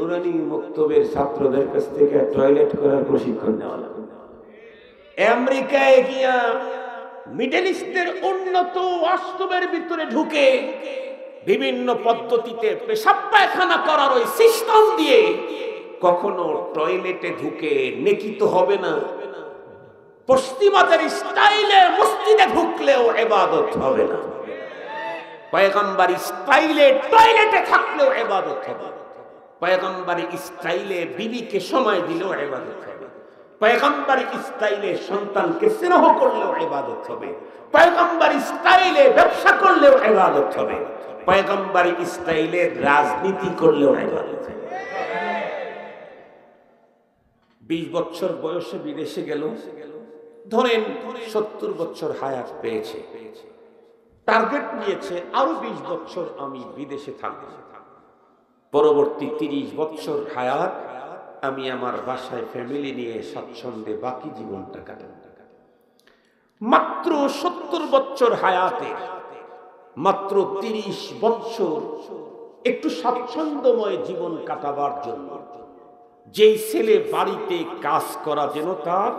নুরানি মক্তবের ছাত্রদের কাছ থেকে টয়লেট করার প্রশিক্ষণ নেওয়া লাগবে। আমেরিকায় গিয়া মিডল ইস্টের উন্নত ওয়াশরুমের ভিতরে ঢুকে বিভিন্ন পদ্ধতিতে পেশাব পায়খানা করার ওই সিস্টেম দিয়ে কখনো টয়লেটে ঢুকে নেকি তো হবে না, পশ্চিমাদের স্টাইলে মসজিদে ঢুকলেও ইবাদত হবে না, পয়গম্বর স্টাইলে টয়লেটে থাকলেও ইবাদত হবে, পয়গম্বর স্টাইলে বিবিকে সময় দিলেও ইবাদত হবে, পয়গম্বর স্টাইলে সন্তানকে স্নেহ করলেও ইবাদত হবে, পয়গম্বর স্টাইলে ব্যবসা করলেও ইবাদত হবে, পয়গম্বর স্টাইলে রাজনীতি করলেও ইবাদত হবে। 20 বছর বয়সে বিদেশে গেল, ধরেন 70 বছর হায়াত পেয়েছে, টার্গেট নিয়েছে আরো 20 বছর আমি বিদেশে থাকব, পরবর্তী 30 বছর হায়াত আমি আমার বাসায় ফ্যামিলি নিয়ে স্বাচ্ছন্দ্যে বাকি জীবনটা কাটাবো। মাত্র 70 বছর হায়াতে মাত্র 30 বছর একটু স্বাচ্ছন্দ্যময় জীবন কাটাবার জন্য যেই ছেলে বাড়িতে কাজ করা যেন তার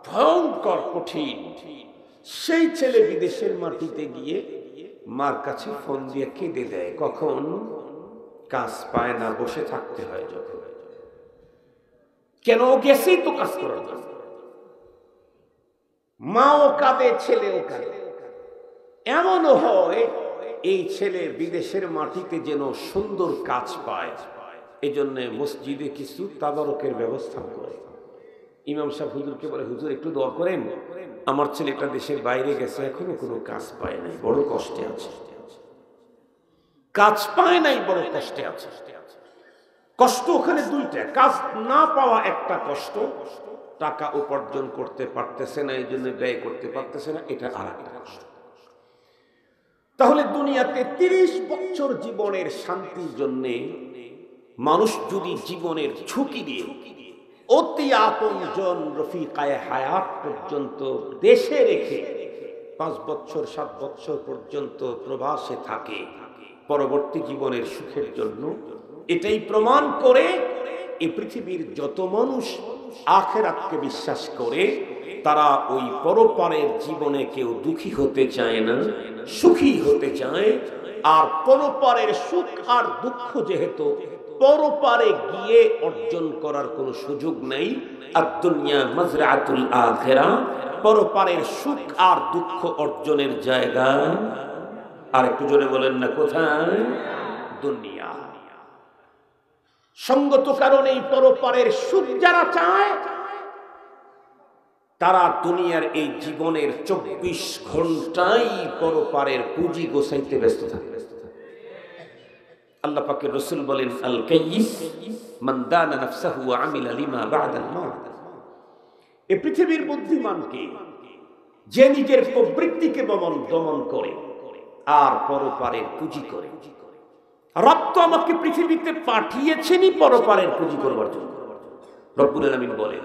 ভয়ঙ্কর কঠিন, সেই ছেলে বিদেশের মাটিতে গিয়ে মার কাছে ফোন দিয়ে কেঁদে দেয়, কখন কাজ পায় না, বসে থাকতে হয় যখন, কেন গেছেই তো কাজ করার জন্য। মাও কাঁদে, ছেলেও কাঁদে। এমনও হয় এই ছেলে বিদেশের মাটিতে যেন সুন্দর কাজ পায়, এজন্য মসজিদে কিছু তাদারকের ব্যবস্থা করে। ইমাম সাহেব হুজুরকে বলে, হুজুর একটু দোয়া করেন, আমার ছেলেটা দেশের বাইরে গেছে, এখনো কোনো কাজ পায় নাই, বড় কষ্টে আছে, কাজ পায় নাই, বড় কষ্টে আছে। কষ্ট ওখানে দুইটা, কাজ না পাওয়া একটা কষ্ট, টাকা উপার্জন করতে পারতেছে না, এই জন্য ব্যয় করতে পারতেছে না, এটা আর একটা কষ্ট। তাহলে দুনিয়াতে 30 বছর জীবনের শান্তির জন্য মানুষ যদি জীবনের ঝুঁকি দিয়ে অতি আপনজন রফিকায়ে হায়াত পর্যন্ত দেশে রেখে 5 বছর 7 বছর পর্যন্ত প্রবাসে থাকে পরবর্তী জীবনের সুখের জন্য, এটাই প্রমাণ করে এই পৃথিবীর যত মানুষ আখিরাতকে বিশ্বাস করে তারা ওই পরপারের জীবনে কেউ দুঃখী হতে চায় না, সুখী হতে চায়। আর পরপারের সুখ আর দুঃখ যেহেতু পরপারে গিয়ে অর্জন করার কোনো সুযোগ নেই, আদ-দুনিয়া মাজরাতুল আখিরা, পরপারের সুখ আর দুঃখ অর্জনের জায়গা। আর একটু জোরে বলেন না, কোথায়? দুনিয়া। সঙ্গত কারণে এই পরপারের সুখ যারা চায় তারা দুনিয়ার এই জীবনের 24 ঘন্টাই পরপারের পুঁজি গোছাইতে ব্যস্ত থাকে। আল্লাহ পাকের রাসূল বলেন, আল কাইয়িস মান দানা নাফসাহু ওয়া আমিলা লিমা বা'দাল মাউত। এই পৃথিবীর বুদ্ধিমানকে যে নিজের প্রবৃত্তিকে দমন করে আর পরপারের পুঁজি করে। রব তো আমাকে পৃথিবীতে পাঠিয়েছেনই পরপারের পুঁজি করবার জন্য। রব্বুল আলামিন বলেন,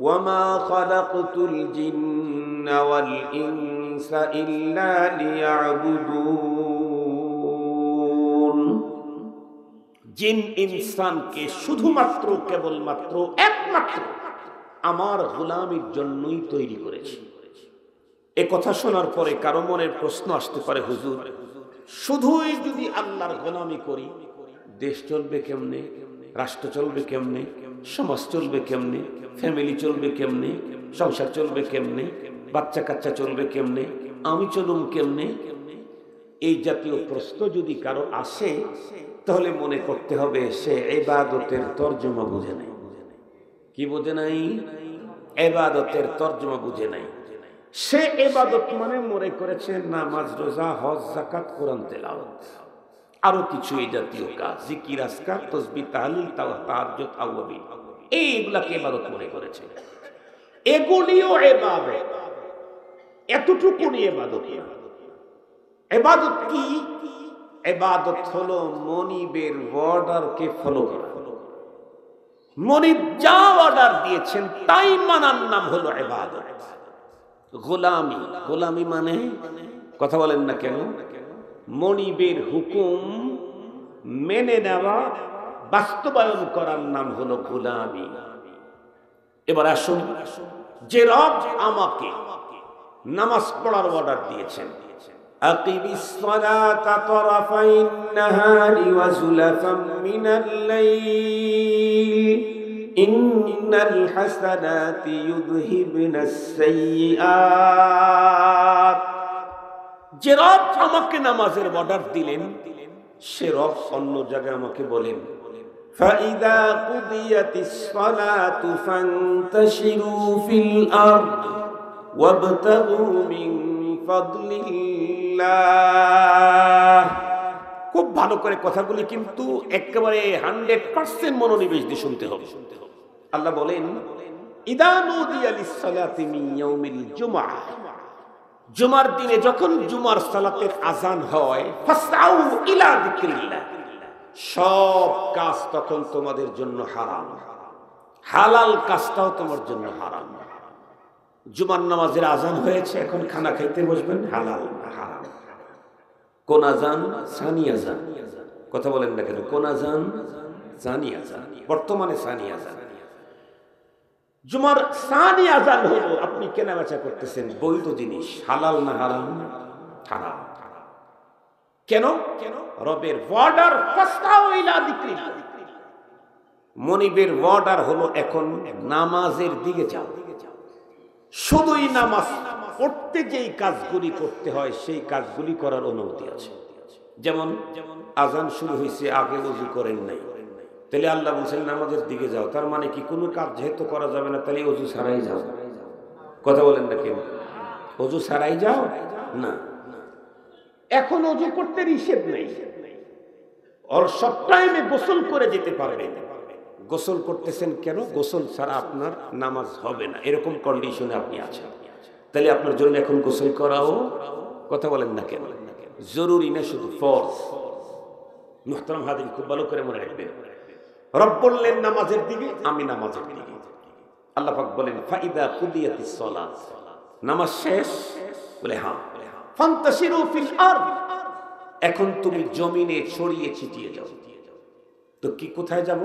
ওয়ামা খালাকতুল জিন্না ওয়াল ইনসা ইল্লা লিয়াবুদুন। জিন ইনসানকে শুধুমাত্র কেবলমাত্র একমাত্র আমার গোলামির জন্যই তৈরি করেছি। এ কথা শোনার পরে কারো মনের প্রশ্ন আসতে পারে, হুজুর শুধুই যদি আল্লাহর গোলামি করি দেশ চলবে কেমনে, রাষ্ট্র চলবে কেমনে, সমাজ চলবে কেমনে, ফ্যামিলি চলবে কেমনে, সংসার চলবে কেমনে, বাচ্চা কাচ্চা চলবে কেমনে, আমি চলুম কেমনে? এই জাতীয় প্রশ্ন যদি কারো আসে তাহলে মনে করতে হবে সে ইবাদতের তরজমা বুঝে নাই। কি বুঝে নাই? ইবাদতের তরজমা বুঝে নাই। সে ইবাদত মানে মনে করেছে নামাজ, রোজা, হজ, যাকাত, কোরআন তেলাওয়াত, আরো কিছু এই জাতীয় কাজ, জিকির, আজকার, তাসবিহ, তাহলিল, তাহাজ্জুদ, আওয়াবিন, এইগুলাকে ইবাদত মনে করেছে। এগুলিও ইবাদত, এতটুকু নিয়ে ইবাদত না। ইবাদত কি? ইবাদত হলো মনিবের অর্ডারকে ফলো করা। মনিব যা অর্ডার দিয়েছেন তাই মানার নাম হলো ইবাদত। গোলামি, গোলামি মানে, কথা বলেন না কেন? মনিবের হুকুম মেনে নেওয়া, বাস্তবায়ন করার নাম হলো গোলামি। এবার আসুন, যে রব আমাকে নামাজ পড়ার অর্ডার দিয়েছেন, আকিমিস সালাতা তারাফাইন নাহারি ওয়া যুলাফাম মিনাল লাইল ইন্নাল হাসানাতি ইউযহিবনাস সাইয়্যাত। যে রব আমাকে নামাজের অর্ডার দিলেন, সে রব অন্য জায়গায় আমাকে বলেন, ফাইদা কুদিয়াতিস সালাতু ফান্তাশিরু ফিল আরদ ওয়াবতাগু মিন ফাদলিল্লাহ। খুব ভালো করে কথাগুলি কিন্তু একেবারে 100% মনোনিবেশ দিয়ে শুনতে হবে। আল্লাহ বলেন, ইদা নুদিয়া লিস-সালাতি মিন ইয়াউমিল জুমআহ, জুমার দিনে যখন জুমার সালাতের আজান হয়, ফাসআউ ইলা যিকরিল্লাহ, সব কাজ তখন তোমাদের জন্য হারাম, হালাল কাজটাও তোমার জন্য হারাম। জুমার নামাজের আজান হয়েছে, এখন খানা খাইতে বসবেন, হালাল হারাম। কোন আজান? সানি আজান। কথা বলেন না কেন? কোন আজান? সানি আজান। বর্তমানে সানি আজান। জুমার সানি আজান হলো আপনি কেনা বেচা করতেছেন বৈধ জিনিস, হালাল না হারাম? হারাম। কেন? রবের ওয়ার্ডার ফাসতাউ ইলা যিকরিল্লাহ, মনিবের ওয়ার্ডার হলো এখন নামাজের দিকে যাও। শুধুই নামাজ পড়তে যেই কাজগুলি করতে হয় সেই কাজগুলি করার অনুমতি আছে। যেমন আজান শুরু হয়েছে, আগে ওযু করেন নাই, তাহলে আল্লাহ বলছেন নামাজের দিকে যাও। তার মানে কি কোনো কাজ যেহেতু করা যাবে না, তাহলে ওযু ছাড়াই যাও। কথা বলেন না কেন? ওযু ছাড়াই যাও না। এখন ওযু করতে নিষেধ নেই, আর সব টাইমে গোসল করে যেতে পারবেন। গোসল করতেছেন কেন? গোসল ছাড়া আপনার নামাজ হবে না, এরকম কন্ডিশনে আপনি আছেন। তাহলে আপনার জন্য এখন গোসল করাও, কথা বলেন না কেন, জরুরি না, শুধু ফরজ। মুহতারাম হাজির, খুব ভালো করে মনে রাখবেন, রব বললেন নামাজের দিকে, আমি নামাজের দিকে। আল্লাহ পাক বলেন ফাইদা কুদিয়াতিস সালাত, নামাজ শেষ? বলে হ্যাঁ। ফান্তাশিরু ফিল আরদ, এখন তুমি জমিনে ছড়িয়ে ছিটিয়ে যাও। তো কি কোথায় যাব?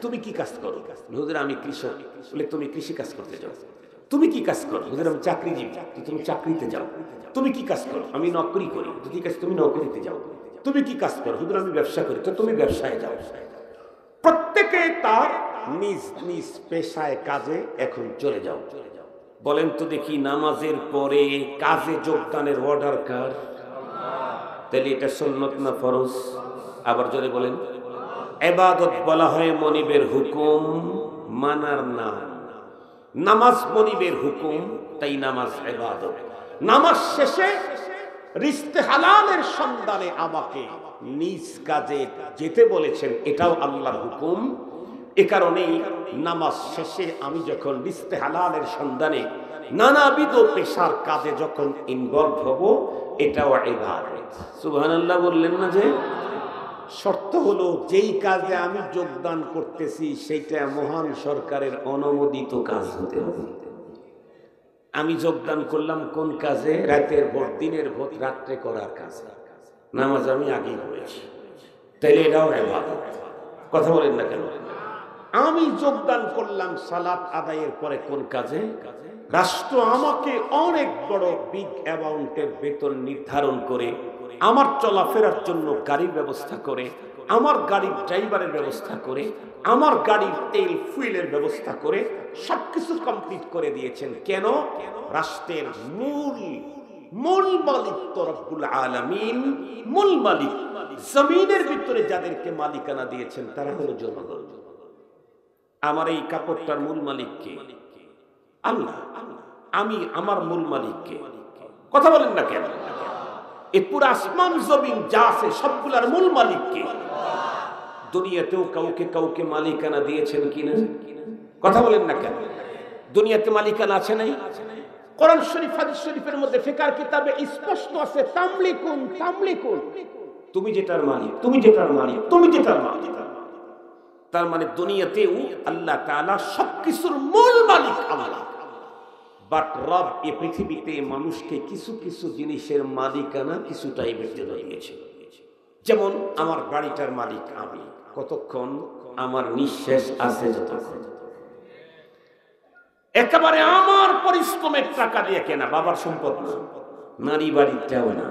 তুমি কি কাজ করো? হুজুর আমি কৃষক। বলে তুমি কৃষি কাজ করতে যাও। তুমি কি কাজ করো? হুজুর আমি চাকরিজীবী। তুমি চাকরিতে যাও। তুমি কি কাজ করো? আমি নকরি করি। ঠিক আছে, তুমি নকরিতে যাও। তুমি কি কাজ করো? হুজুর আমি ব্যবসা করি। তো তুমি ব্যবসায় যাও। প্রত্যেকে তার নিজ নিজ পেশায় কাজে এখন চলে যাও। বলেন তো দেখি, নামাজের পরে কাজে যোগদানের অর্ডার কার? তাহলে এটা সুন্নত না ফরজ? আবার জোরে বলেন। ইবাদত বলা হয় মনিবের হুকুম মানার নাম। নামাজ মনিবের হুকুম, তাই নামাজ ইবাদত। নামাজ শেষে রিজকে হালালের সন্ধানে আমাকে নিজ কাজে যেতে বলেছেন, এটাও আল্লাহর হুকুম। এ কারণেই নামাজ শেষে আমি যখন রিজকে হালালের সন্ধানে নানাবিধ পেশার কাজে যখন ইনভলভ হব, এটাও ইবাদত। সুবহানাল্লাহ বললেন না? যে শর্ত হলো যেই কাজে আমি যোগদান করতেছি সেইটা মহান সরকারের অনুমোদিত কাজ হতে হবে। আমি যোগদান করলাম কোন কাজে? রাতের ভোট, দিনের ভোট, রাত্রে করার কাজে। নামাজ আমি আগেই পড়েছি, তাইলে এটাও ইবাদত। কথা বলেন না কেন? আমি যোগদান করলাম সালাত আদায়ের পরে কোন কাজে? রাষ্ট্র আমাকে অনেক বড় বিগ অ্যামাউন্টের বেতন নির্ধারণ করে আমার চলাফেরার জন্য গাড়ির ব্যবস্থা করে, আমার গাড়ির ড্রাইভারের ব্যবস্থা করে, আমার গাড়ির তেল ফুয়েলের ব্যবস্থা করে সবকিছু কমপ্লিট করে দিয়েছেন। কেন? রাষ্ট্রের মূল মালিক তো রব্বুল আলামিন। মূল মালিক জমিনের ভিতরে যাদেরকে মালিকানা দিয়েছেন তারা হলো জনগণ। আমার এই কাপড়টার মূল মালিক কে? আল্লাহ। আমি আমার মূল মালিক কে? কথা বলেন না কেন? এই পুরো আসমান জমিন যা আছে সবগুলার মূল মালিক কে? দুনিয়াতেও কাউকে কাউকে মালিকানা দিয়েছেন কিনা? কথা বলেন না কেন? দুনিয়াতে মালিকানা আছে নাই? কোরআন শরীফ, হাদিস শরীফের মধ্যে ফিকার কিতাবে স্পষ্ট আছে, তামলিকুন তামলিকুন, তুমি যেটার মালিক, তুমি যেটার মালিক, তুমি যেটার মালিক। তার মানে দুনিয়াতেও আল্লাহ তাআলা সবকিছুর মূল মালিক আল্লাহ। বাট রব এই পৃথিবীতে মানুষকে কিছু কিছু জিনিসের মালিকানা কিছুটাই বেঁচে দিয়েছে। যেমন আমার বাড়িটার মালিক আমি, কতক্ষণ? আমার নিঃশ্বাস আছে যতক্ষণ। একেবারে আমার পরিশ্রমের টাকা দিয়ে কেনা, বাবার সম্পদ না, নারী বাড়িটাও না,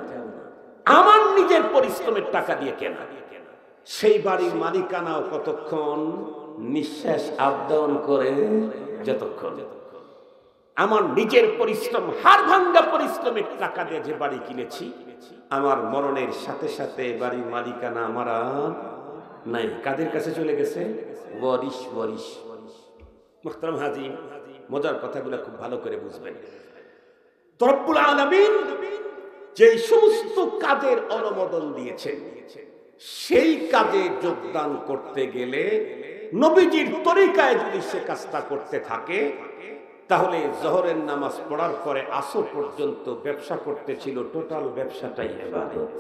আমার নিজের পরিশ্রমের টাকা দিয়ে কেনা। সেই বাড়ির মালিকানাও কতক্ষণ? নিঃশ্বাস আপ ডাউন করে যতক্ষণ। আমার নিজের পরিশ্রম, হাড় ভাঙ্গা পরিশ্রমের টাকা দিয়ে যে বাড়ি কিনেছি, আমার মরণের সাথে সাথে বাড়ির মালিকানা আমার নাই। কাদের কাছে চলে গেছে? ওয়ারিশ। মুহতারাম হাজির, মজার কথাগুলো খুব ভালো করে বুঝবেন। রব্বুল আলামিন যে সমস্ত কাজের অনুমোদন দিয়েছেন, সেই কাজে যোগদান করতে গেলে নবীজির তরিকায় যদি সে কাজটা করতে থাকে, তাহলে জোহরের নামাজ পড়ার পরে আসর পর্যন্ত ব্যবসা করতেছিল, টোটাল ব্যবসাটাই ইবাদত।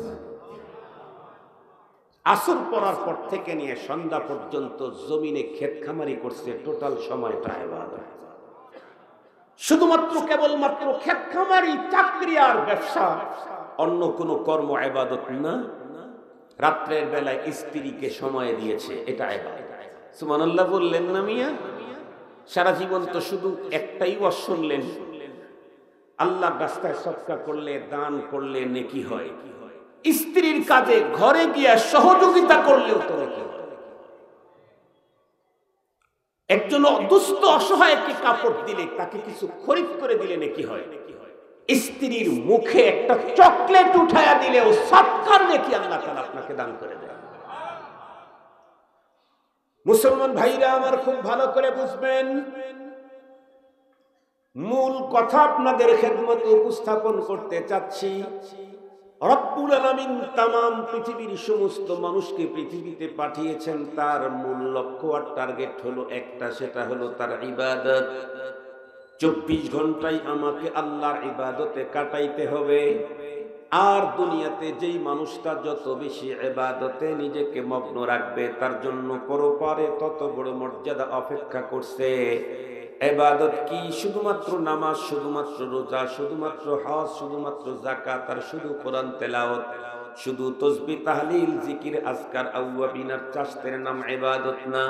আসর পড়ার পর থেকে নিয়ে সন্ধ্যা পর্যন্ত জমিনে ক্ষেত খামারি করছে, টোটাল সময়টা ইবাদত। শুধুমাত্র কেবলমাত্র ক্ষেত খামারি, চাকরি আর ব্যবসা, অন্য কোনো কর্ম ইবাদত না। রাত্রের বেলায় স্ত্রীকে সময় দিয়েছে, এটা ইবাদত। সুবহানাল্লাহ বললেন না মিয়া? সারা জীবন তো শুধু একটাই ওয়াজ শুনলেন, আল্লাহর রাস্তায় সদকা করলে, দান করলে নেকি হয়। স্ত্রীর কাজে ঘরে গিয়া সহযোগিতা করলেও তো নেকি হয়। একজন দুস্থ অসহায়কে কাপড় দিলে, তাকে কিছু খরিদ করে দিলে নেকি হয়। স্ত্রীর মুখে একটা চকলেট উঠায়া দিলেও সৎকার নেকি আল্লাহ তাআলা আপনাকে দান করে দেয়। মুসলমান ভাইরা আমার, খুব ভালো করে বুঝবেন, মূল কথা আপনাদের খেদমতে উপস্থাপন করতে চাচ্ছি। রব্বুল আলামিন তামাম পৃথিবীর সমস্ত মানুষকে পৃথিবীতে পাঠিয়েছেন, তার মূল লক্ষ্য আর টার্গেট হলো একটা, সেটা হলো তার ইবাদত। 24 ঘন্টাই আমাকে আল্লাহর ইবাদতে কাটাইতে হবে। আর দুনিয়াতে যেই মানুষটা যত বেশি ইবাদতে নিজেকে মগ্ন রাখবে, তার জন্য পরপারে তত বড় মর্যাদা অপেক্ষা করছে। ইবাদত কি? শুধুমাত্র নামাজ, শুধুমাত্র রোজা, শুধুমাত্র হজ, শুধুমাত্র যাকাত আর শুধু কোরআন তেলাওয়াত, শুধু তাসবিহ, তাহলিল, জিকির, আজকার, আউয়াবিনার চাষতের নাম ইবাদত না।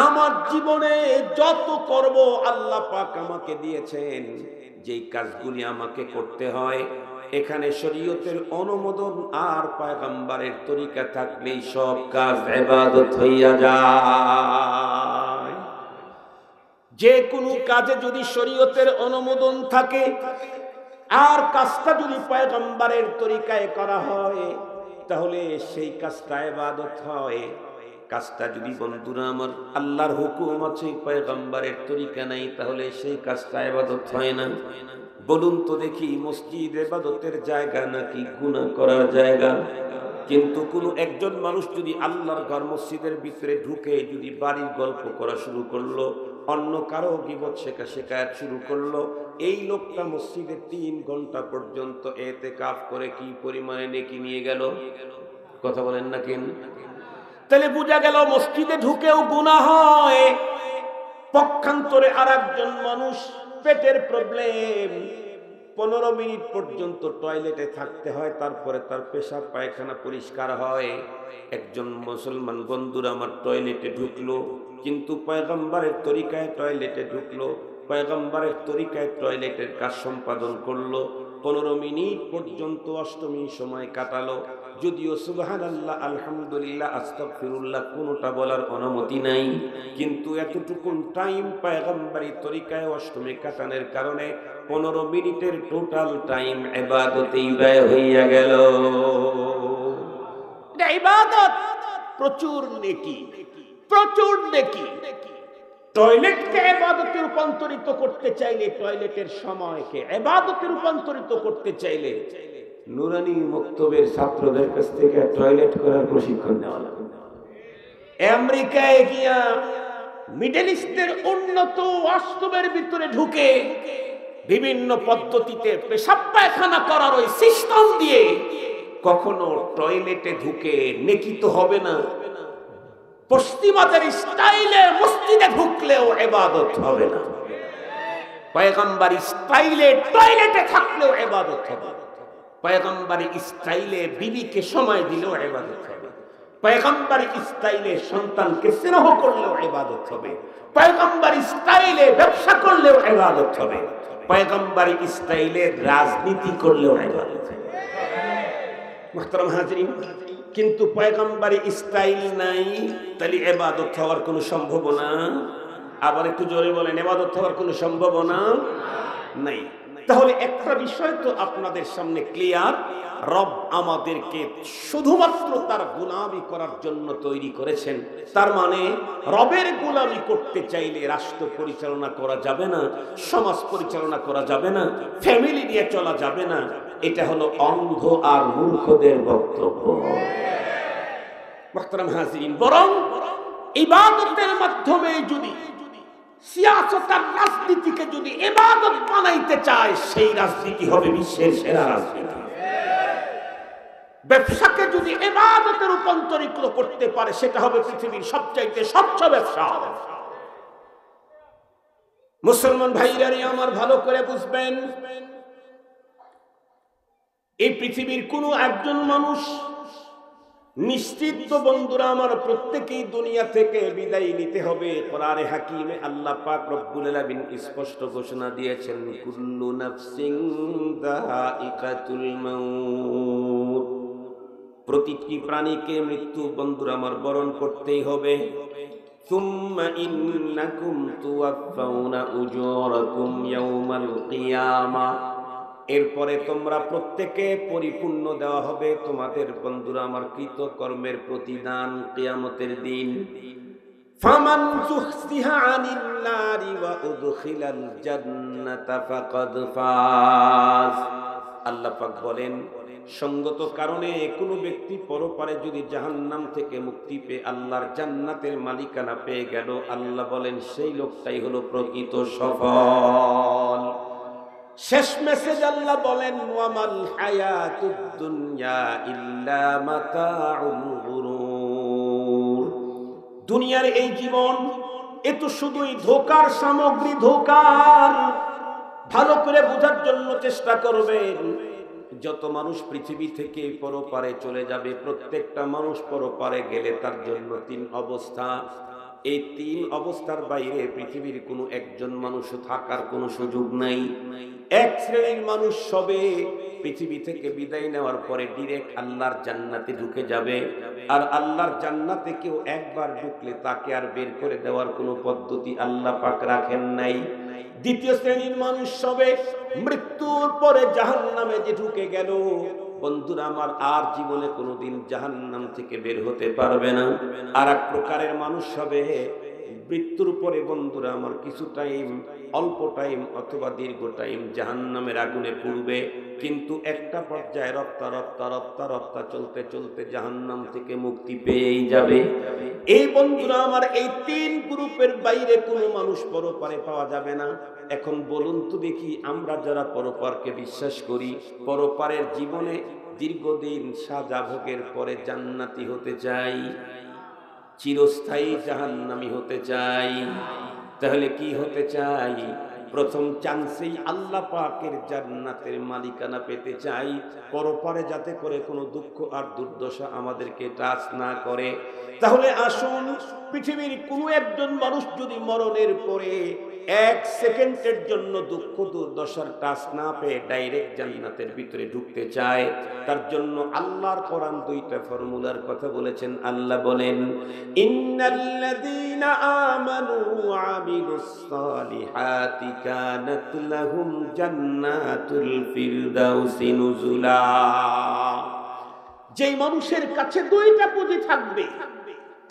আমার জীবনে যত করব, আল্লাহ পাক আমাকে দিয়েছেন যেই কাজগুলি আমাকে করতে হয়, এখানে শরীয়তের অনুমোদন আর পয়গম্বরের তরিকা থাকলেই সব কাজ ইবাদত হইয়া যায়। যে কোনো কাজে যদি শরীয়তের অনুমোদন থাকে আর কাজটা যদি পয়গম্বরের তরিকায় করা হয়, তাহলে সেই কাজটা ইবাদত হয়। কাজটা যদি, বন্ধুরা আমার, আল্লাহর হুকুম আছে, পয়গম্বরের তরিকা নাই, তাহলে সেই কাজটা ইবাদত হয় না। বলুন তো দেখি, মসজিদ ইবাদতের জায়গা নাকি গুনাহ করার জায়গা? কিন্তু কোন একজন মানুষ যদি আল্লাহর ঘর মসজিদের ভিতরে ঢুকে যদি বাড়ির গল্প করা শুরু করলো, অন্য কারো গীবত শেখায়াত শুরু করলো, এই লোকটা মসজিদে 3 ঘন্টা পর্যন্ত ইতিকাফ করে কি পরিমাণে নেকি নিয়ে গেল? কথা বলেন না কেন? তাহলে বোঝা গেল মসজিদে ঢুকেও গুনাহ হয়। পক্ষান্তরে আরেকজন মানুষ, পেটের প্রবলেম, 15 মিনিট পর্যন্ত টয়লেটে থাকতে হয়, তারপরে তার পেশাব পায়খানা পরিষ্কার হয়। একজন মুসলমান বন্ধুরা আমার টয়লেটে ঢুকলো, কিন্তু পয়গম্বরের তরিকায় টয়লেটে ঢুকলো, পয়গম্বরের তরিকায় টয়লেটের কাজ সম্পাদন করলো, 15 মিনিট পর্যন্ত অষ্টমী সময় কাটালো। যদিও সুবহানাল্লাহ, আলহামদুলিল্লাহ, আস্তাগফিরুল্লাহ কোনটা বলার অনুমতি নাই, কিন্তু এতটুকু টাইম পয়গম্বরের তরিকায় অষ্টমী কাটানোর কারণে 15 মিনিটের টোটাল টাইম ইবাদতেই ব্যয় হইয়া গেল। এটা ইবাদত, প্রচুর নেকি, প্রচুর নেকি। টয়লেটকে ইবাদতে রূপান্তরিত করতে চাইলে, টয়লেটের সময়কে ইবাদতে রূপান্তরিত করতে চাইলে নুরানি মক্তবের ছাত্রদের কাছ থেকে টয়লেট করার প্রশিক্ষণ নেওয়া লাগবে। আমেরিকায় গিয়া মিডল ইস্টের উন্নত ওয়াশরুমের ভিতরে ঢুকে বিভিন্ন পদ্ধতিতে পেশাব পায়খানা করার ওই সিস্টেম দিয়ে কখনো টয়লেটে ঢুকে নেকি তো হবে না। পশ্চিমাদের স্টাইলে মসজিদে ঢুকলেও ইবাদত হবে না, পয়গম্বর স্টাইলে টয়লেটে থাকলেও ইবাদত হবে। পয়গম্বরি স্টাইলে বিবিকে সময় দিলেও ইবাদত হবে, পয়গম্বরি স্টাইলে সন্তানকে স্নেহ করলেও ইবাদত হবে, পয়গম্বরি স্টাইলে ব্যবসা করলেও ইবাদত হবে, পয়গম্বরি স্টাইলে রাজনীতি করলেও ইবাদত হবে। মুহতারাম হাজিরিন, কিন্তু পয়গম্বরি স্টাইল নাই, তাহলে ইবাদত হওয়ার কোনো সম্ভাবনা, আবার একটু জোরে বলেন, ইবাদত হওয়ার কোনো সম্ভাবনা নাই। তাহলে একটা বিষয় তো আপনাদের সামনে ক্লিয়ার, রব আমাদেরকে শুধুমাত্র তার গোলামি করার জন্য তৈরি করেছেন। তার মানে রবের গোলামি করতে চাইলে রাষ্ট্র পরিচালনা করা যাবে না, সমাজ পরিচালনা করা যাবে না, ফ্যামিলি নিয়ে চলা যাবে না। এটা হলো অন্ধ আর মূর্খদের বক্তব্য। মুহতারাম হাজিরিন, বরং ইবাদতের মাধ্যমে যদি সিয়াসত আর রাজনীতিকে যদি ইবাদত বানাইতে চায়, সেই রাজনীতি হবে বিশ্বের সেরা রাজনীতি। ব্যবসাকে যদি ইবাদতে রূপান্তরিত করতে পারে, সেটা হবে পৃথিবীর সবচাইতে স্বচ্ছ ব্যবসা। মুসলমান ভাইরা আমার ভালো করে বুঝবেন, এই পৃথিবীর কোন একজন মানুষ নিশ্চিত তো বন্ধুরা আমার, প্রত্যেকেই দুনিয়া থেকে বিদায় নিতে হবে। কোরআনে হাকিমে আল্লাহ পাক রব্বুল আলামিন স্পষ্ট ঘোষণা দিয়েছেন, কুল্লু নাফসিন যায়িকাতুল মাউত, প্রতিটি প্রাণীকে মৃত্যু বন্ধুরা আমার বরণ করতেই হবে। সুম্মা ইন্নাকুম তুওয়াফাউনা উজুরাকুম ইয়াওমাল কিয়ামাহ, এরপরে তোমরা প্রত্যেকে পরিপূর্ণ দেওয়া হবে তোমাদের বন্ধুরা আমার কৃতকর্মের প্রতিদান কিয়ামতের দিন। ফামান যুহসিহা আনিন নারি ওয়া উদখিলাল জান্নাতা ফাকাদ ফাজ। আল্লাহ পাক বলেন, সঙ্গত কারণে কোনো ব্যক্তি পরপারে যদি জাহান্নাম থেকে মুক্তি পেয়ে আল্লাহর জান্নাতের মালিকানা পেয়ে গেল, আল্লাহ বলেন সেই লোকটাই হলো প্রকৃত সফল। শেষ মেসেজ আল্লাহ বলেন, ওয়ামাল হায়াতুদ দুনিয়া ইল্লা মাতাউল গুরুর, দুনিয়ার এই জীবন এ তো শুধুই ধোঁকার সামগ্রী, ধোঁকার। ভালো করে বোঝার জন্য চেষ্টা করবেন, যত মানুষ পৃথিবী থেকে পরপারে চলে যাবে, প্রত্যেকটা মানুষ পরপারে গেলে তার জন্য তিন অবস্থা। এই তিন অবস্থার বাইরে পৃথিবীর কোনো একজন মানুষ থাকার কোনো সুযোগ নাই। এক শ্রেণীর মানুষ সবে পৃথিবী থেকে বিদায় নেওয়ার পরে ডিরেক্ট আল্লাহর জান্নাতে ঢুকে যাবে, আর আল্লাহর জান্নাতে কেউ একবার ঢুকলে তাকে আর বের করে দেওয়ার কোনো পদ্ধতি আল্লাহ পাক রাখেন নাই। দ্বিতীয় শ্রেণীর মানুষ সবে মৃত্যুর পরে জাহান্নামে যে ঢুকে গেল, বন্ধুরা আমার আর জীবনে কোনোদিন জাহান্নাম থেকে বের হতে পারবে না। আর এক প্রকারের মানুষ হবে মৃত্যুর পরে বন্ধুরা আমার কিছু টাইম, অল্প টাইম অথবা দীর্ঘ টাইম জাহান্নামের আগুনে পুড়বে, কিন্তু একটা পর্যায়ে রপ্তা রপ্তা রপ্তা রপ্তা চলতে চলতে জাহান্নাম থেকে মুক্তি পেয়েই যাবে। এই বন্ধুরা আমার এই তিন গ্রুপের বাইরে কোনো মানুষ পরপারে পাওয়া যাবে না। এখন বলুন তো দেখি, আমরা যারা পরপারকে বিশ্বাস করি, পরপারের জীবনে দীর্ঘদিন সাজা ভোগের পরে জান্নাতি হতে চাই, চিরস্থায়ী জাহান্নামী হতে চাই, তাহলে কি হতে চাই? প্রথম চান্সেই আল্লাহ পাকের জান্নাতের মালিকানা পেতে চাই, পরপারে যাতে করে কোনো দুঃখ আর দুর্দশা আমাদেরকে টাচ না করে। তাহলে আসুন, পৃথিবীর কোনো একজন মানুষ যদি মরণের পরে এক সেকেন্ডের জন্য দুঃখ দুর্দশার টাচ না পেয়ে ডাইরেক্ট জান্নাতের ভিতরে ঢুকতে চায়, তার জন্য আল্লাহর কোরআন দুইটা ফর্মুলার কথা বলেছেন। আল্লাহ বলেন, ইন্নাল্লাযীনা আমানু ওয়া আমিলুস সালিহাতি কানাত লাহুম জান্নাতুল ফিরদাউসি নুজুলা। যেই মানুষের কাছে দুইটা পুঁজি থাকবে,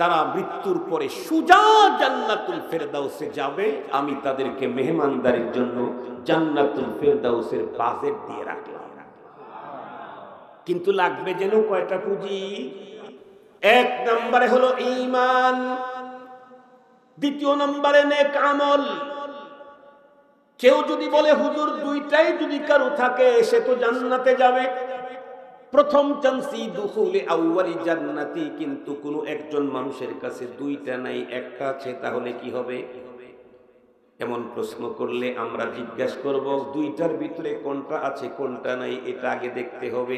তারা মৃত্যুর পরে সুজা জান্নাতুল ফেরদাউসে যাবে। আমি তাদেরকে মেহমানদারির জন্য জান্নাতুল ফেরদাউসের বাজেট দিয়ে রাখলাম। কিন্তু লাগবে যেন কয়টা পুঁজি? এক নম্বরে হলো ঈমান, দ্বিতীয় নম্বরে নেক আমল। কেউ যদি বলে হুজুর দুইটাই যদি কারো থাকে সে তো জান্নাতে যাবে, প্রথম চান্সি দুখুলে আউয়ালি জান্নাতি, কিন্তু কোনো একজন মানুষের কাছে দুইটা নাই, একটা আছে, তাহলে কি হবে? এমন প্রশ্ন করলে আমরা জিজ্ঞাসা করব দুইটার ভিতরে কোনটা আছে কোনটা নাই, এটা আগে দেখতে হবে।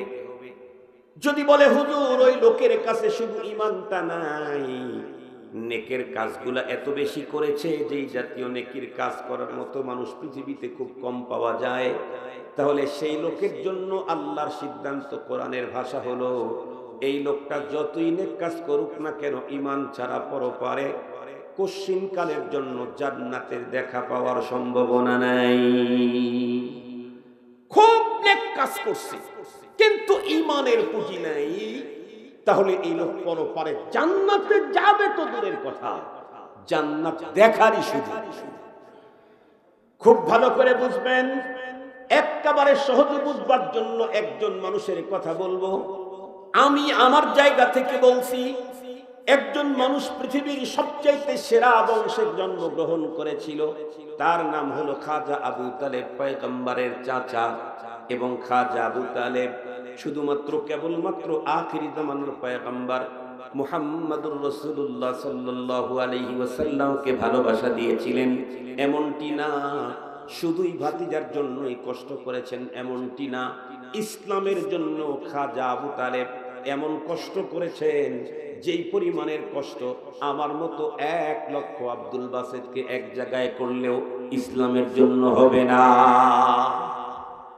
যদি বলে হুজুর ওই লোকের কাছে শুধু ঈমানটা নাই, নেকের কাজগুলা এত বেশি করেছে যে এই জাতীয় নেকির কাজ করার মতো মানুষ পৃথিবীতে খুব কম পাওয়া যায়, তাহলে সেই লোকের জন্য আল্লাহর সিদ্ধান্ত, কোরআনের ভাষা হলো এই লোকটা যতই নেক কাজ করুক না কেন, ঈমান ছাড়া পরপারে কশিন কালের জন্য জান্নাতের দেখা পাওয়ার সম্ভাবনা নাই। খুব নেক কাজ করছে কিন্তু ঈমানের পুঁজি নাই, তাহলে এই লোক পরপারে জান্নাতে যাবে তো দূরের কথা, জান্নাত দেখারই সুযোগ। খুব ভালো করে বুঝবেন, একেবারে সহজে বুঝবার জন্য একজন মানুষের কথা বলবো। আমি আমার জায়গা থেকে বলছি, একজন মানুষ পৃথিবীর সবচাইতে সেরা বংশে জন্মগ্রহণ করেছিল, তার নাম হলো খাজা আবু তালেব, পয়গম্বরের চাচা। এবং খাজা আবু তালেব শুধুমাত্র কেবলমাত্র আখিরি জামানার পয়গম্বর মুহাম্মদুর রাসূলুল্লাহ সাল্লাল্লাহু আলাইহি ওয়াসাল্লামকে ভালোবাসা দিয়েছিলেন এমনটি না, শুধুই ভাতিজার জন্যই কষ্ট করেছেন এমনটি না, ইসলামের জন্য খাজা আবু তালেব এমন কষ্ট করেছেন যেই পরিমাণের কষ্ট আমার মতো 1 লক্ষ আব্দুল বাসেতকে এক জায়গায় করলেও ইসলামের জন্য হবে না।